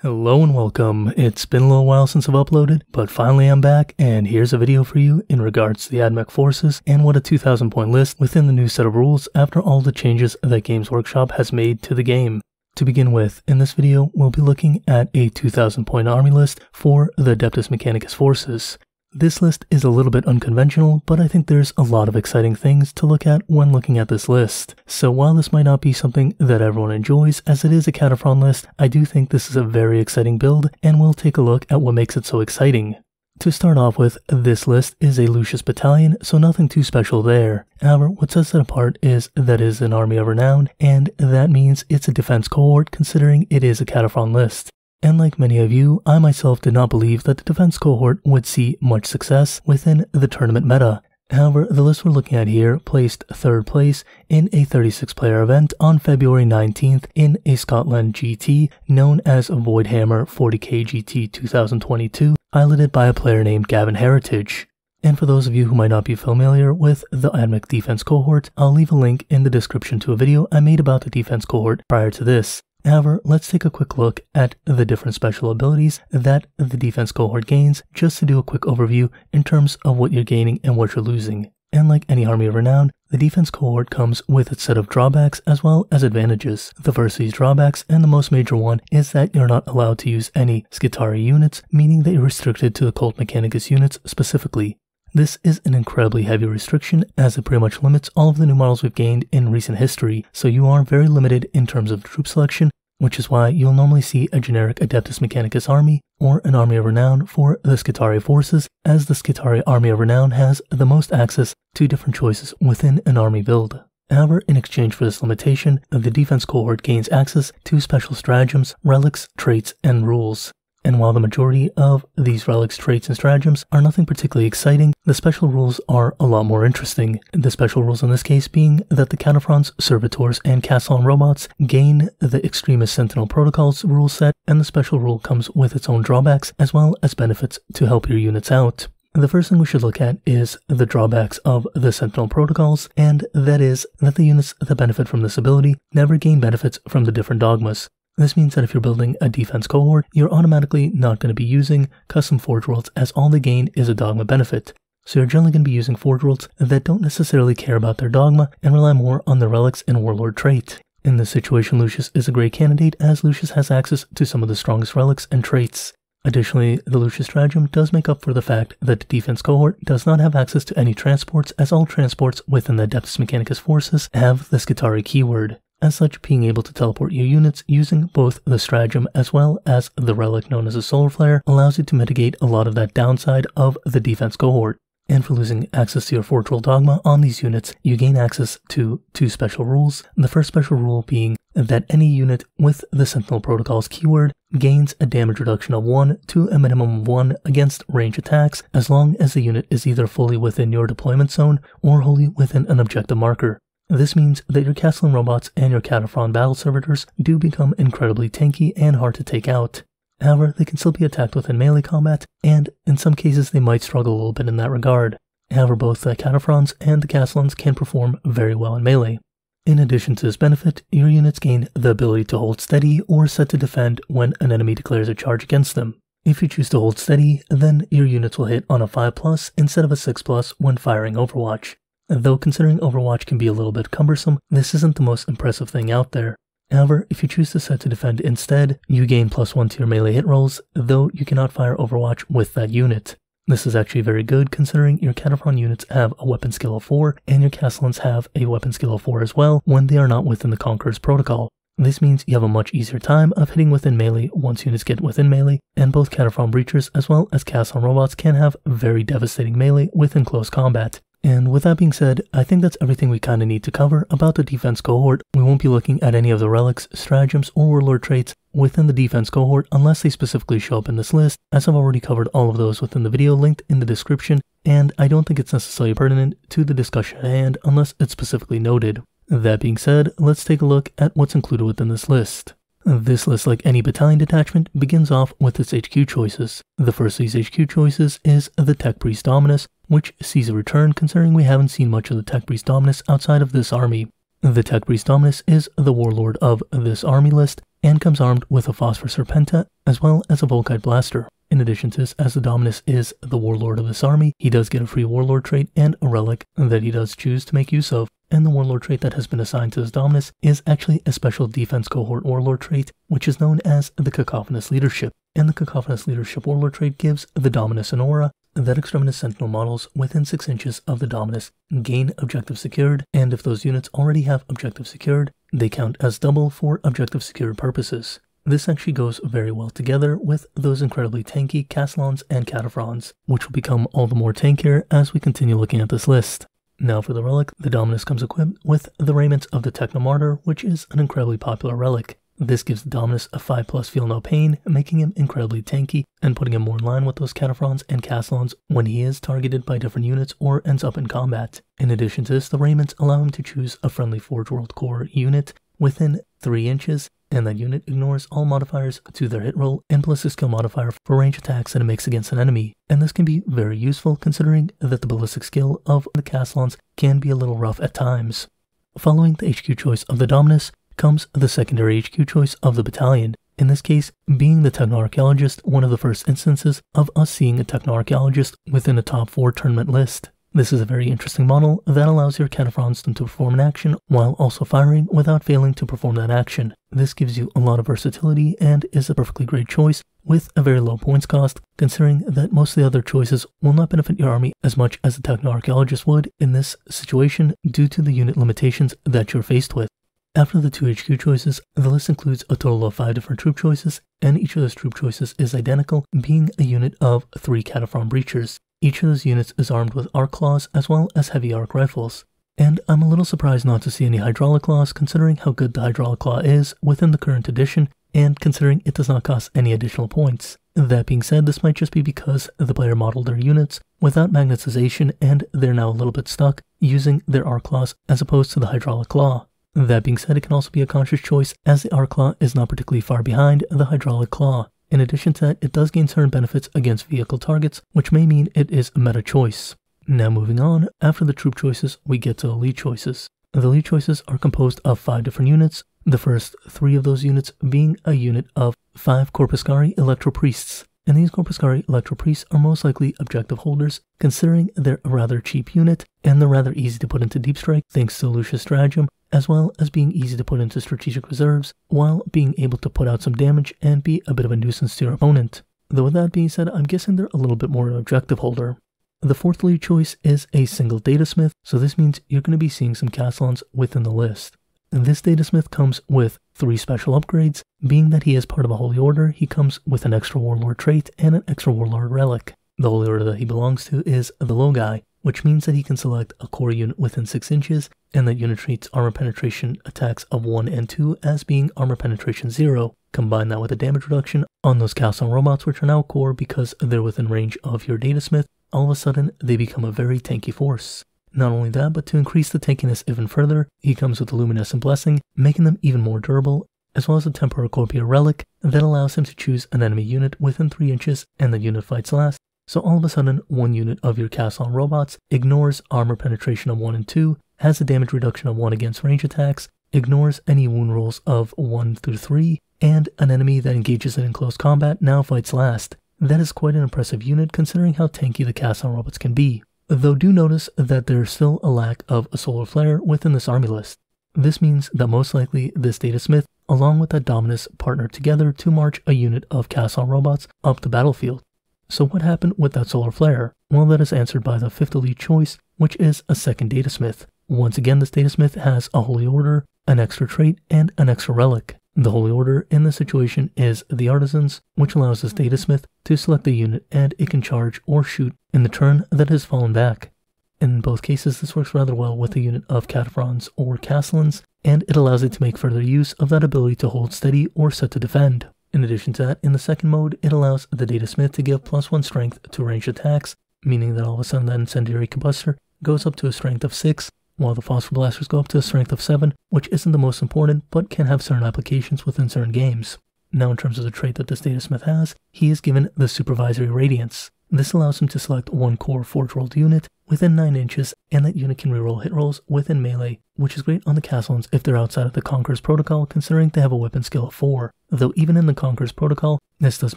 Hello and welcome. It's been a little while since I've uploaded, but finally I'm back, and here's a video for you in regards to the Admech forces and what a 2000 point list within the new set of rules after all the changes that Games Workshop has made to the game. To begin with, in this video we'll be looking at a 2000 point army list for the Adeptus Mechanicus forces. This list is a little bit unconventional, but I think there's a lot of exciting things to look at when looking at this list. So while this might not be something that everyone enjoys, as it is a Kataphron list, I do think this is a very exciting build, and we'll take a look at what makes it so exciting. To start off with, this list is a Lucious Battalion, so nothing too special there. However, what sets it apart is that it is an army of renown, and that means it's a defense cohort considering it is a Kataphron list. And like many of you, I myself did not believe that the defense cohort would see much success within the tournament meta. However, the list we're looking at here placed 3rd place in a 36-player event on February 19th in a Scotland GT known as Voidhammer 40k GT 2022, piloted by a player named Gavin Heritage. And for those of you who might not be familiar with the Admech defense cohort, I'll leave a link in the description to a video I made about the defense cohort prior to this. However, let's take a quick look at the different special abilities that the defense cohort gains, just to do a quick overview in terms of what you're gaining and what you're losing. And like any army of renown, the defense cohort comes with its set of drawbacks as well as advantages. The first of these drawbacks, and the most major one, is that you're not allowed to use any Skitarii units, meaning that you're restricted to the Cult Mechanicus units specifically. This is an incredibly heavy restriction, as it pretty much limits all of the new models we've gained in recent history, so you are very limited in terms of troop selection, which is why you'll normally see a generic Adeptus Mechanicus army or an army of renown for the Skitarii forces, as the Skitarii army of renown has the most access to different choices within an army build. However, in exchange for this limitation, the defense cohort gains access to special stratagems, relics, traits, and rules. And while the majority of these relics, traits, and stratagems are nothing particularly exciting, the special rules are a lot more interesting. The special rules in this case being that the Kataphrons, Servitors, and Kastelan robots gain the Extremis Sentinel Protocols rule set, and the special rule comes with its own drawbacks as well as benefits to help your units out. The first thing we should look at is the drawbacks of the Sentinel Protocols, and that is that the units that benefit from this ability never gain benefits from the different dogmas. This means that if you're building a defense cohort, you're automatically not going to be using custom Forge Worlds, as all they gain is a dogma benefit. So you're generally going to be using Forge Worlds that don't necessarily care about their dogma and rely more on the relics and warlord trait. In this situation, Lucius is a great candidate, as Lucius has access to some of the strongest relics and traits. Additionally, the Lucius stratagem does make up for the fact that the defense cohort does not have access to any transports, as all transports within the Adeptus Mechanicus forces have the Skitarii keyword. As such, being able to teleport your units using both the stratagem as well as the relic known as a solar flare allows you to mitigate a lot of that downside of the defense cohort. And for losing access to your Forge World dogma on these units, you gain access to 2 special rules. The first special rule being that any unit with the Sentinel Protocols keyword gains a damage reduction of 1 to a minimum of 1 against range attacks, as long as the unit is either fully within your deployment zone or wholly within an objective marker. This means that your Kastelan robots and your Kataphron battle servitors do become incredibly tanky and hard to take out. However, they can still be attacked within melee combat, and in some cases they might struggle a little bit in that regard. However, both the Kataphrons and the Kastelans can perform very well in melee. In addition to this benefit, your units gain the ability to hold steady or set to defend when an enemy declares a charge against them. If you choose to hold steady, then your units will hit on a 5+ instead of a 6+ when firing Overwatch. Though considering Overwatch can be a little bit cumbersome, this isn't the most impressive thing out there. However, if you choose to set to defend instead, you gain +1 to your melee hit rolls, though you cannot fire Overwatch with that unit. This is actually very good considering your Kataphron units have a weapon skill of 4, and your Kastelans have a weapon skill of 4 as well when they are not within the Conqueror's protocol. This means you have a much easier time of hitting within melee once units get within melee, and both Kataphron breachers as well as Kastelan robots can have very devastating melee within close combat. And with that being said, I think that's everything we kinda need to cover about the defense cohort. We won't be looking at any of the relics, stratagems, or warlord traits within the defense cohort unless they specifically show up in this list, as I've already covered all of those within the video linked in the description, and I don't think it's necessarily pertinent to the discussion at hand unless it's specifically noted. That being said, let's take a look at what's included within this list. This list, like any battalion detachment, begins off with its HQ choices. The first of these HQ choices is the Tech Priest Dominus, which sees a return considering we haven't seen much of the Tech Priest Dominus outside of this army. The Tech Priest Dominus is the warlord of this army list, and comes armed with a Phosphor Serpenta as well as a Volkite Blaster. In addition to this, as the Dominus is the warlord of this army, he does get a free warlord trait and a relic that he does choose to make use of. And the warlord trait that has been assigned to this Dominus is actually a special defense cohort warlord trait, which is known as the Cacophonous Leadership. And the Cacophonous Leadership warlord trait gives the Dominus an aura that Extremis Sentinel models within 6 inches of the Dominus gain objective secured, and if those units already have objective secured, they count as double for objective secured purposes. This actually goes very well together with those incredibly tanky Kastelans and Kataphrons, which will become all the more tankier as we continue looking at this list. Now for the relic, the Dominus comes equipped with the Raiments of the Technomartyr, which is an incredibly popular relic. This gives the Dominus a 5+ feel no pain, making him incredibly tanky and putting him more in line with those Kataphrons and Kastelans when he is targeted by different units or ends up in combat. In addition to this, the Raiments allow him to choose a friendly Forge World Core unit within 3 inches, and that unit ignores all modifiers to their hit roll and ballistic skill modifier for range attacks that it makes against an enemy. And this can be very useful considering that the ballistic skill of the Kastelans can be a little rough at times. Following the HQ choice of the Dominus comes the secondary HQ choice of the battalion, in this case being the Techno-Archaeologist, one of the first instances of us seeing a Techno-Archaeologist within a top 4 tournament list. This is a very interesting model that allows your Kataphrons to perform an action while also firing without failing to perform that action. This gives you a lot of versatility and is a perfectly great choice with a very low points cost, considering that most of the other choices will not benefit your army as much as the Techno-Archaeologist would in this situation due to the unit limitations that you're faced with. After the 2 HQ choices, the list includes a total of 5 different troop choices, and each of those troop choices is identical, being a unit of 3 Kataphron Breachers. Each of those units is armed with arc claws as well as heavy arc rifles. And I'm a little surprised not to see any hydraulic claws considering how good the hydraulic claw is within the current edition, and considering it does not cost any additional points. That being said, this might just be because the player modeled their units without magnetization and they're now a little bit stuck using their arc claws as opposed to the hydraulic claw. That being said, it can also be a conscious choice as the arc claw is not particularly far behind the hydraulic claw. In addition to that, it does gain certain benefits against vehicle targets, which may mean it is a meta choice. Now moving on, after the troop choices, we get to the lead choices. The lead choices are composed of 5 different units, the first 3 of those units being a unit of 5 Corpuscari Electro Priests. And these Corpuscari Electro Priests are most likely objective holders, considering they're a rather cheap unit, and they're rather easy to put into Deep Strike thanks to Lucius Stratagem, as well as being easy to put into strategic reserves, while being able to put out some damage and be a bit of a nuisance to your opponent. Though with that being said, I'm guessing they're a little bit more an objective holder. The 4th lead choice is a single Datasmith, so this means you're going to be seeing some Kastelans within the list. And this Datasmith comes with 3 special upgrades, being that he is part of a Holy Order, he comes with an extra Warlord trait and an extra Warlord relic. The Holy Order that he belongs to is the Logi, which means that he can select a core unit within 6 inches, and that unit treats armor penetration attacks of 1 and 2 as being armor penetration 0. Combine that with a damage reduction on those Kastelan robots, which are now core because they're within range of your Datasmith, all of a sudden they become a very tanky force. Not only that, but to increase the tankiness even further, he comes with the Luminescent Blessing, making them even more durable, as well as a Tempora Corpia relic that allows him to choose an enemy unit within 3 inches and the unit fights last. So all of a sudden, one unit of your Kastelan robots ignores armor penetration of 1 and 2, has a damage reduction of 1 against range attacks, ignores any wound rolls of 1 through 3, and an enemy that engages it in close combat now fights last. That is quite an impressive unit considering how tanky the Kastelan robots can be. Though do notice that there is still a lack of a solar flare within this army list. This means that most likely this Datasmith, along with that Dominus, partner together to march a unit of Kastelan robots up the battlefield. So what happened with that solar flare? Well, that is answered by the 5th elite choice, which is a second Datasmith. Once again, this Datasmith has a Holy Order, an extra trait, and an extra relic. The Holy Order in this situation is the Artisans, which allows this Datasmith to select a unit and it can charge or shoot in the turn that has fallen back. In both cases, this works rather well with a unit of Kataphrons or Kastelans, and it allows it to make further use of that ability to hold steady or set to defend. In addition to that, in the second mode, it allows the Datasmith to give +1 strength to ranged attacks, meaning that all of a sudden the Incendiary Combustor goes up to a strength of 6, while the Phosphor Blasters go up to a strength of 7, which isn't the most important, but can have certain applications within certain games. Now in terms of the trait that this Datasmith has, he is given the Supervisory Radiance. This allows him to select 1 core Forge World unit within 9 inches, and that unit can reroll hit rolls within melee, which is great on the Kastelans if they're outside of the Conqueror's Protocol, considering they have a weapon skill of 4. Though even in the Conqueror's Protocol, this does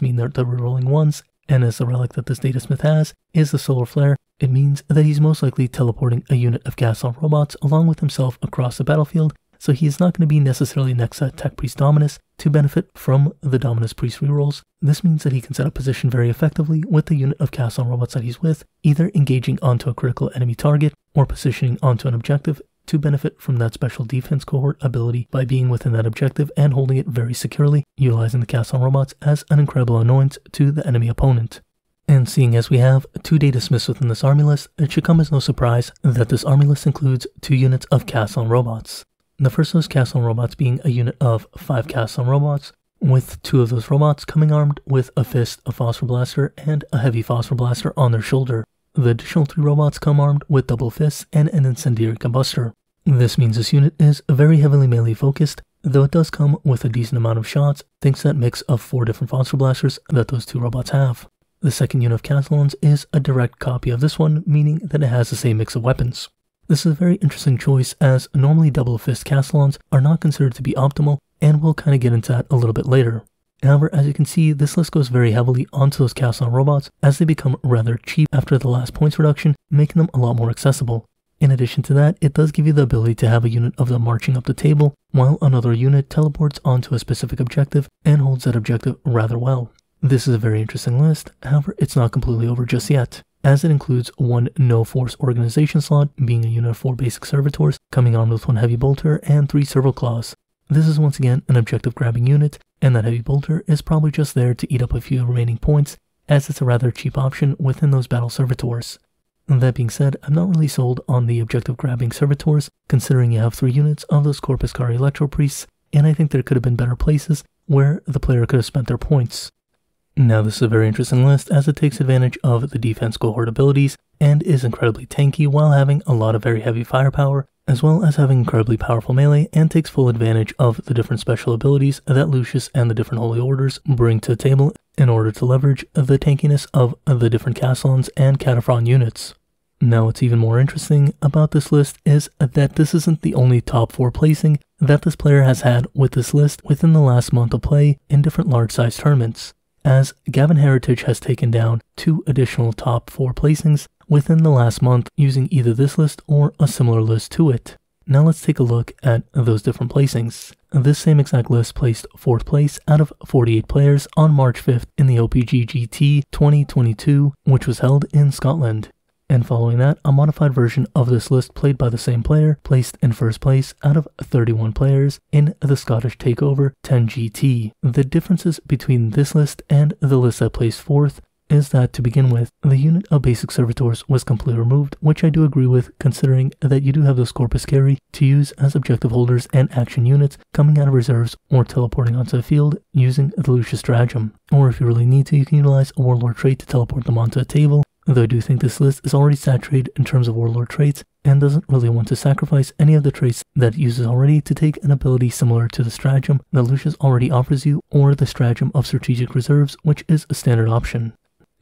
mean that they're rerolling once, and as the relic that this datasmith has is the Solar Flare, it means that he's most likely teleporting a unit of Kastelans robots along with himself across the battlefield, so he is not going to be necessarily next to Tech Priest Dominus to benefit from the Dominus Priest rerolls. This means that he can set up position very effectively with the unit of Kastelans robots that he's with, either engaging onto a critical enemy target or positioning onto an objective to benefit from that special defense cohort ability by being within that objective and holding it very securely, utilizing the Kastelans robots as an incredible annoyance to the enemy opponent. And seeing as we have 2 datasmiths within this army list, it should come as no surprise that this army list includes 2 units of Kastelans robots. The first of those Kastelans robots being a unit of 5 Kastelans robots, with 2 of those robots coming armed with a fist, a phosphor blaster, and a heavy phosphor blaster on their shoulder. The additional 3 robots come armed with double fists and an incendiary combustor. This means this unit is very heavily melee focused, though it does come with a decent amount of shots thanks to that mix of 4 different phosphor blasters that those 2 robots have. The second unit of Kastelans is a direct copy of this one, meaning that it has the same mix of weapons. This is a very interesting choice, as normally double fist Kastelans are not considered to be optimal, and we'll kind of get into that a little bit later. However, as you can see, this list goes very heavily onto those Kastelans robots as they become rather cheap after the last points reduction, making them a lot more accessible. In addition to that, it does give you the ability to have a unit of them marching up the table, while another unit teleports onto a specific objective and holds that objective rather well. This is a very interesting list, however, it's not completely over just yet, as it includes 1 no-force organization slot, being a unit of 4 basic servitors, coming armed with 1 heavy bolter and 3 serval claws. This is once again an objective grabbing unit, and that heavy bolter is probably just there to eat up a few remaining points, as it's a rather cheap option within those battle servitors. That being said, I'm not really sold on the objective grabbing servitors, considering you have 3 units of those Corpus Cari Electro Priests, and I think there could have been better places where the player could have spent their points. Now this is a very interesting list as it takes advantage of the defense cohort abilities and is incredibly tanky while having a lot of very heavy firepower, as well as having incredibly powerful melee, and takes full advantage of the different special abilities that Lucious and the different Holy Orders bring to the table in order to leverage the tankiness of the different Kastelans and Kataphron units. Now what's even more interesting about this list is that this isn't the only top 4 placing that this player has had with this list within the last month of play in different large-sized tournaments, as Gavin Heritage has taken down 2 additional top 4 placings within the last month using either this list or a similar list to it. Now let's take a look at those different placings. This same exact list placed 4th place out of 48 players on March 5th in the OPG GT 2022, which was held in Scotland. And following that, a modified version of this list played by the same player placed in 1st place out of 31 players in the Scottish Takeover 10 GT. The differences between this list and the list that placed 4th is that, to begin with, the unit of basic servitors was completely removed, which I do agree with, considering that you do have those Corpus Cari to use as objective holders and action units coming out of reserves or teleporting onto the field using the Lucious stratagem. Or if you really need to, you can utilize a Warlord trait to teleport them onto a table, though I do think this list is already saturated in terms of Warlord traits and doesn't really want to sacrifice any of the traits that it uses already to take an ability similar to the stratagem that Lucious already offers you, or the stratagem of strategic reserves, which is a standard option.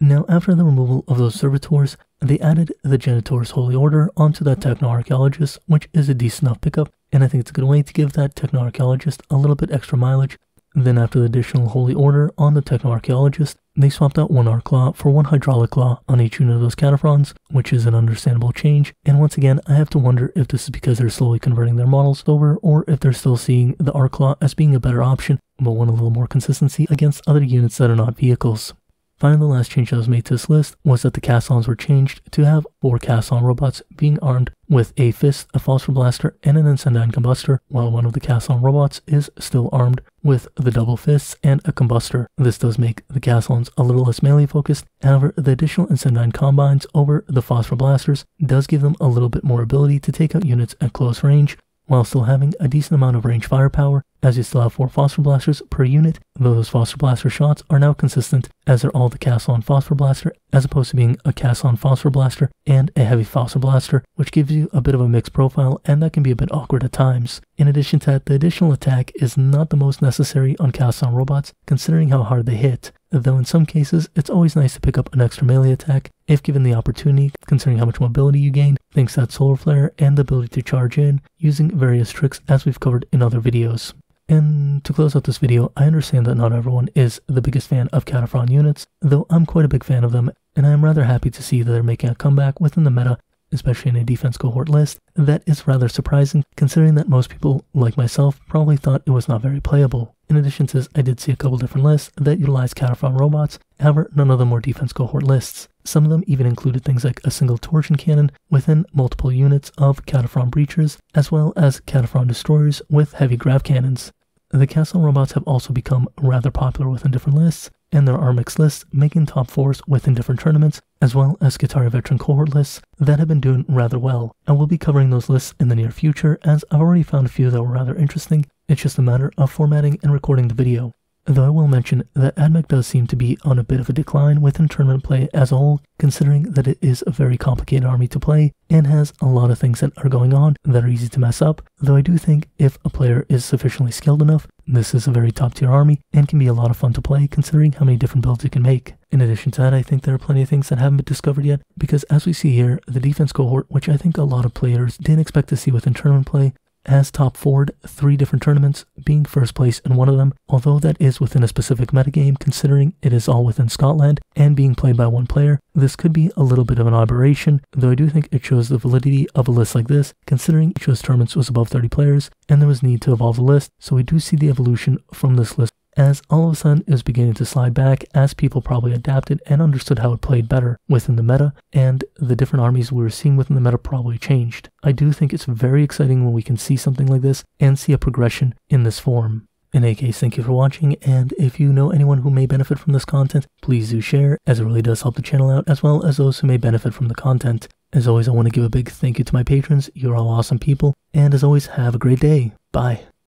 Now, after the removal of those servitors, they added the Genitor's Holy Order onto that Techno-Archaeologist, which is a decent enough pickup, and I think it's a good way to give that Techno-Archaeologist a little bit extra mileage. Then after the additional Holy Order on the Techno-Archaeologist, they swapped out 1 Arc Claw for 1 Hydraulic Claw on each unit of those Kataphrons, which is an understandable change, and once again, I have to wonder if this is because they're slowly converting their models over, or if they're still seeing the Arc Claw as being a better option, but want a little more consistency against other units that are not vehicles. Finally, the last change that was made to this list was that the Kastelans were changed to have 4 Kastelan robots being armed with a fist, a phosphor blaster, and an incendiary combustor, while 1 of the Kastelan robots is still armed with the double fists and a combustor. This does make the Kastelans a little less melee focused, however, the additional incendiary combines over the phosphor blasters does give them a little bit more ability to take out units at close range, while still having a decent amount of range firepower, as you still have 4 Phosphor Blasters per unit, though those Phosphor Blaster shots are now consistent as they're all the Kastelans Phosphor Blaster, as opposed to being a Kastelans Phosphor Blaster and a Heavy Phosphor Blaster, which gives you a bit of a mixed profile, and that can be a bit awkward at times. In addition to that, the additional attack is not the most necessary on Kastelan robots, considering how hard they hit, though in some cases it's always nice to pick up an extra melee attack if given the opportunity, considering how much mobility you gain thanks to that Solar Flare and the ability to charge in using various tricks as we've covered in other videos. And to close out this video, I understand that not everyone is the biggest fan of Kataphron units, though I'm quite a big fan of them, and I am rather happy to see that they're making a comeback within the meta, especially in a defense cohort list. That is rather surprising, considering that most people, like myself, probably thought it was not very playable. In addition to this, I did see a couple different lists that utilize Kataphron robots, however, none of them were defense cohort lists. Some of them even included things like a single torsion cannon within multiple units of Kataphron breachers, as well as Kataphron destroyers with heavy grav cannons. The Kastelans robots have also become rather popular within different lists, and there are mixed lists making top 4s within different tournaments, as well as Skitaria veteran cohort lists that have been doing rather well. I will be covering those lists in the near future, as I've already found a few that were rather interesting. It's just a matter of formatting and recording the video. Though I will mention that Admech does seem to be on a bit of a decline within tournament play as a whole, considering that it is a very complicated army to play and has a lot of things that are going on that are easy to mess up, though I do think if a player is sufficiently skilled enough, this is a very top tier army and can be a lot of fun to play considering how many different builds you can make. In addition to that, I think there are plenty of things that haven't been discovered yet, because as we see here, the defense cohort, which I think a lot of players didn't expect to see within tournament play, has top 4'd 3 different tournaments, being first place in one of them, although that is within a specific metagame considering it is all within Scotland and being played by one player. This could be a little bit of an aberration, though I do think it shows the validity of a list like this, considering each of those tournaments was above 30 players and there was need to evolve the list, so we do see the evolution from this list as all of a sudden is beginning to slide back as people probably adapted and understood how it played better within the meta, and the different armies we were seeing within the meta probably changed. I do think it's very exciting when we can see something like this and see a progression in this form. In any case, thank you for watching, and if you know anyone who may benefit from this content, please do share, as it really does help the channel out, as well as those who may benefit from the content. As always, I want to give a big thank you to my patrons. You're all awesome people, and as always, have a great day. Bye.